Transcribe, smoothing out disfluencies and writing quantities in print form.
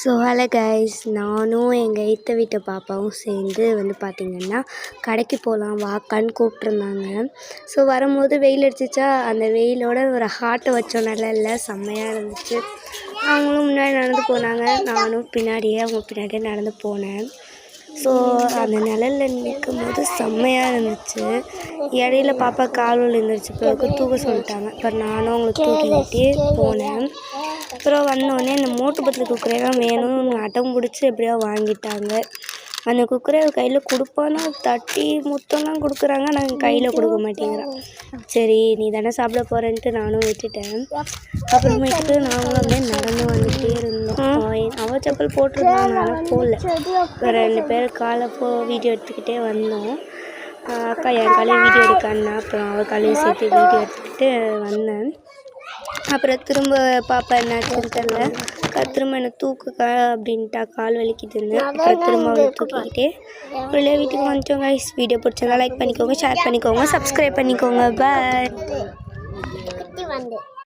So hello guys, நானும் எங்கள் எய்த்த வீட்டு பாப்பாவும் சேர்ந்து பார்த்திங்கன்னா கடைக்கு போகலாம் வாக்கான்னு கூப்பிட்ருந்தாங்க. ஸோ வரும்போது வெயில் அடிச்சிச்சா, அந்த வெயிலோட ஒரு ஹார்ட்டை வச்சோம் நிழல்ல செம்மையாக இருந்துச்சு. அவங்களும் முன்னாடி நடந்து போனாங்க, நானும் பின்னாடியே அவங்க பின்னாடியே நடந்து போனேன். ஸோ அந்த நிழலில் நிற்கும் போது செம்மையாக இருந்துச்சு. இடையில பாப்பா கால் விழுந்துருச்சு, பிறகு தூக்க சொல்லிட்டாங்க. அப்புறம் நானும் அவங்களுக்கு தூக்கிக்கிட்டே போனேன். அப்புறம் வந்தோடனே இந்த மோட்டு பத்தில் குக்கரே தான் வேணும்னு அடம் பிடிச்சி எப்படியோ வாங்கிட்டாங்க. அந்த குக்கரை கையில் கொடுப்பான்னு தட்டி முத்தம்லாம் கொடுக்குறாங்க, நாங்கள் கையில் கொடுக்க மாட்டேங்கிறான். சரி நீ தானே சாப்பிட போகிறேன்ட்டு நானும் விட்டுட்டேன். அப்புறமேட்டுக்கு நாங்களும் அப்படியே நடந்து வந்துகிட்டே இருந்தோம். அவள் செப்பல் போட்டிருந்தான், நானும் போடல. ஒரு 2 பேர் காலை வீடியோ எடுத்துக்கிட்டே வந்தோம். அக்கா என் காலையும் வீடியோ எடுக்கான்னா, அப்புறம் அவள் காலையும் சேர்த்து வீடியோ எடுத்துக்கிட்டு வந்தேன். அப்புறம் திரும்ப பாப்பா என்னாச்சுன்னு தெரில, திரும்ப என்னை தூக்குக்கா அப்படின்ட்டா, கால் வலிக்குதுன்னு. அப்புறம் திரும்ப அவளை தூக்கிக்கிட்டே உள்ளே வீட்டுக்கு வந்துட்டோம் கைஸ். வீடியோ பிடிச்சிருந்தா லைக் பண்ணிக்கோங்க, ஷேர் பண்ணிக்கோங்க, சப்ஸ்கிரைப் பண்ணிக்கோங்க. பாய்.